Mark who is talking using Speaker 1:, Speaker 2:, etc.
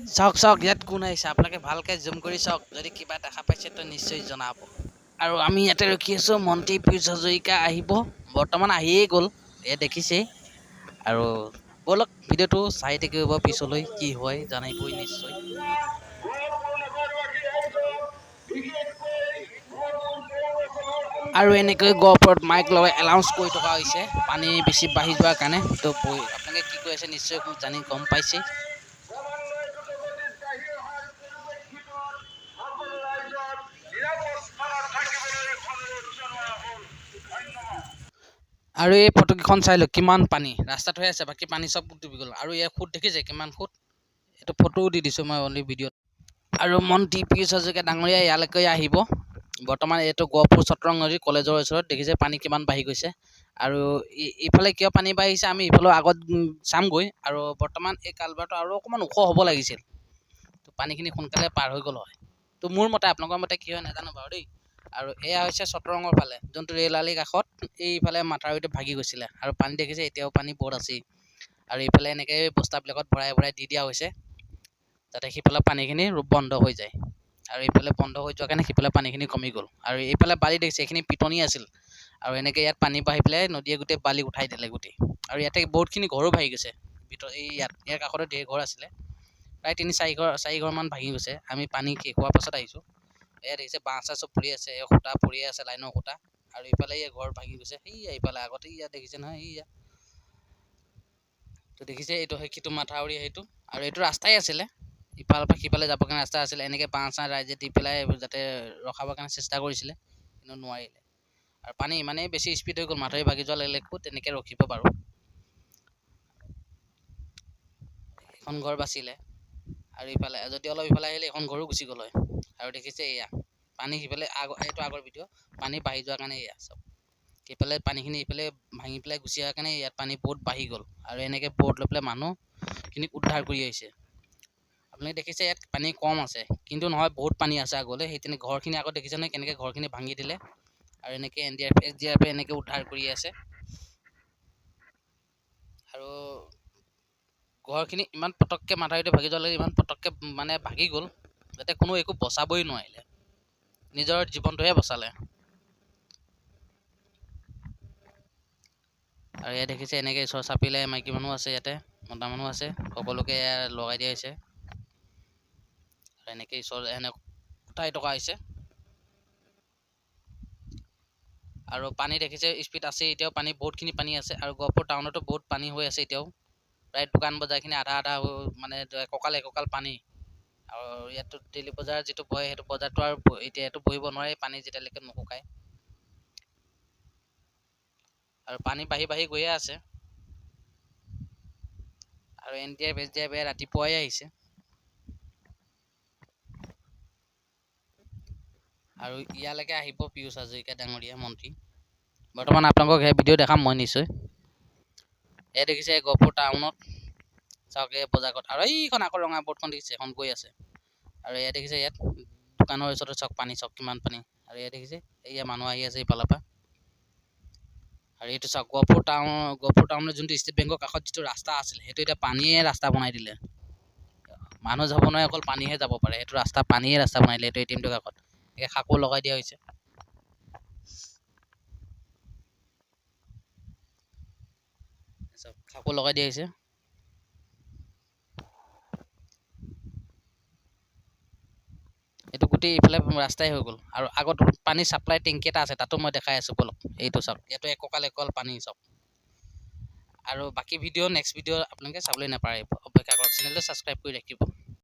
Speaker 1: চাওক চাওক ইয়াত কোন আহিছে আপোনালোকে ভালকে জুম কৰি চাওক যদি কিবা দেখা পাইছে তো নিশ্চয় জনাব আৰু আমি ইয়াতে ৰখি আছো মন্ত্ৰী পীয়ুষ হাজৰিকা আহিব বৰ্তমান আহিয়ে গ'ল এ দেখিছেই আৰু বলক ভিডিঅ'টো চাই থাকিব পিছলৈ কি হয় জানিবই নিশ্চয় আৰু এনেকৈ গহপুৰত মাইক লগাই এলাউন্স কৰি থকা হৈছে পানী বেছি বাঢ়ি যোৱাৰ কাৰণে তো আপোনালোকে কি কৈ আছে নিশ্চয় জানি গম পাইছে আৰু এই ফটোকেইখন চাই লওক কিমান পানী ৰাস্তাত হৈ আছে বাকী পানী চব ডুবি গ'ল আৰু ইয়াৰ ফুট দেখিছে কিমান ফুট এইটো ফটোও দি দিছোঁ মই অনলি ভিডিঅ'ত আৰু মন্ত্ৰী পীয়ুষ হাজৰিকা ডাঙৰীয়া ইয়ালৈকে আহিব বৰ্তমান এইটো গহপুৰ চট্ৰং নদী কলেজৰ ওচৰত দেখিছে পানী কিমান বাঢ়ি গৈছে আৰু ইফালে কিয় পানী বাঢ়িছে আমি ইফালে আগত চামগৈ আৰু বৰ্তমান এই কালভাৰটো আৰু অকণমান ওখ হ'ব লাগিছিল তো পানীখিনি সোনকালে পাৰ হৈ গ'ল হয় তো মোৰ মতে আপোনালোকৰ মতে কি হয় নাজানো বাৰু দেই আৰু এয়া হৈছে চট্ৰঙৰ ফালে যোনটো ৰেল আলিৰ কাষত এইফালে মাথাউৰিটো ভাগি গৈছিলে আৰু পানী দেখিছে এতিয়াও পানী বহুত আছেই আৰু এইফালে এনেকৈ বস্তাবিলাকত ভৰাই ভৰাই দি দিয়া হৈছে যাতে সিফালে পানীখিনি বন্ধ হৈ যায় আৰু এইফালে বন্ধ হৈ যোৱাৰ কাৰণে সিফালে পানীখিনি কমি গ'ল আৰু এইফালে বালি দেখিছে এইখিনি পিটনি আছিল আৰু এনেকৈ ইয়াত পানী বাঢ়ি পেলাই নদীয়ে গোটেই বালি উঠাই দিলে গোটেই আৰু ইয়াতে বহুতখিনি ঘৰো ভাগি গৈছে ভিতৰত এই ইয়াৰ কাষতে ধেৰ ঘৰ আছিলে প্ৰায় 3-4 ঘৰমান ভাগি গৈছে আমি পানী শেষ হোৱাৰ পাছত আহিছোঁ এয়া দেখিছে বাঁহ চাহ চব পৰি আছে এই খুঁটা পৰিয়ে আছে লাইনৰ খুঁটা আৰু ইফালে এই ঘৰ ভাগি গৈছে সেয়া ইফালে আগতে ইয়াত দেখিছে নহয় এইয়া তো দেখিছে এইটো সেইটো মাথাউৰি সেইটো আৰু এইটো ৰাস্তাই আছিলে ইফালৰ পৰা সিফালে যাবৰ কাৰণে ৰাস্তা আছিলে এনেকৈ বাঁহ চাহ ৰাইজে দি পেলাই যাতে ৰখাবৰ কাৰণে চেষ্টা কৰিছিলে কিন্তু নোৱাৰিলে আৰু পানী ইমানেই বেছি স্পীড হৈ গ'ল মাথাউৰি ভাগি যোৱাৰ লগে লগে তেনেকৈ ৰখিব বাৰু এখন ঘৰ বাচিলে আৰু ইফালে যদি অলপ ইফালে আহিলে এখন ঘৰো গুচি গ'ল হয় আৰু দেখিছে এয়া পানী সিফালে এইটো আগৰ ভিডিঅ' পানী বাঢ়ি যোৱাৰ কাৰণে এয়া চব সেইফালে পানীখিনি এইফালে ভাঙি পেলাই গুচি অহাৰ কাৰণে ইয়াত পানী বহুত বাঢ়ি গ'ল আৰু এনেকৈ ব'ট লৈ পেলাই মানুহখিনিক উদ্ধাৰ কৰি আহিছে আপুনি দেখিছে ইয়াত পানী কম আছে কিন্তু নহয় বহুত পানী আছে আগলৈ সেই তেনে ঘৰখিনি আগত দেখিছে নহয় কেনেকৈ ঘৰখিনি ভাঙি দিলে আৰু এনেকৈ NDRF SDRF এনেকৈ উদ্ধাৰ কৰি আছে আৰু ঘৰখিনি ইমান পটককৈ মাথাউৰিটো ভাগি যোৱাৰ লগে ইমান পটককৈ মানে ভাগি গ'ল যাতে কোনো একো বচাবই নোৱাৰিলে নিজৰ জীৱনটোহে বচালে আৰু ইয়াত দেখিছে এনেকৈ ওচৰ চাপিলে মাইকী মানুহ আছে ইয়াতে মতা মানুহ আছে সকলোকে লগাই দিয়া হৈছে আৰু এনেকৈ ওচৰ উঠাই থকা হৈছে আৰু পানী দেখিছে স্পীড আছে এতিয়াও পানী বহুতখিনি পানী আছে আৰু গহপুৰ টাউনতো বহুত পানী হৈ আছে এতিয়াও প্ৰায় দোকান বজাৰখিনি আধা আধা মানে একঁকাল একঁকাল পানী আৰু ইয়াতো ডেইলি বজাৰ যিটো বহে সেইটো বজাৰটো আৰু এতিয়া এইটো বহিব নোৱাৰে পানী যেতিয়ালৈকে নুশুকায় আৰু পানী বাঢ়ি বাঢ়ি গৈয়ে আছে আৰু NDRF SDRF ৰাতিপুৱাই আহিছে আৰু ইয়ালৈকে আহিব পীয়ুষ হাজৰিকা ডাঙৰীয়া মন্ত্ৰী বৰ্তমান আপোনালোকক সেই ভিডিঅ' দেখাম মই নিশ্চয় এয়া দেখিছে গহপুৰ টাউনত চাওক এই বজাৰখন আৰু এইখন আকৌ ৰঙা বৰ্ডখন দেখিছে এখন গৈ আছে আৰু এয়া দেখিছে ইয়াত দোকানৰ ওচৰতে চাওক পানী চাওক কিমান পানী আৰু এয়া দেখিছে এয়া মানুহ আহি আছে ইফালৰ পৰা আৰু এইটো চাওক গহপুৰ টাউনৰ যোনটো ষ্টেট বেংকৰ কাষত যিটো ৰাস্তা আছিলে সেইটো এতিয়া পানীয়ে ৰাস্তা বনাই দিলে মানুহ যাব নোৱাৰে অকল পানীহে যাব পাৰে সেইটো ৰাস্তা পানীয়ে ৰাস্তা বনাই দিলে এইটো ATMটোৰ কাষত একে খাকো লগাই দিয়া হৈছে খাকো লগাই দিয়া হৈছে এইটো গোটেই ইফালে ৰাস্তাই হৈ গ'ল আৰু আগত পানী ছাপ্লাই টেংকি এটা আছে তাতো মই দেখাই আছোঁ বলক এইটো চাওক ইয়াতো একঁকাল পানী চাওক আৰু বাকী ভিডিঅ' নেক্সট ভিডিঅ' আপোনালোকে চাবলৈ নাপাৰে অপেক্ষা কৰক চেনেলটো ছাবস্ক্ৰাইব কৰি ৰাখিব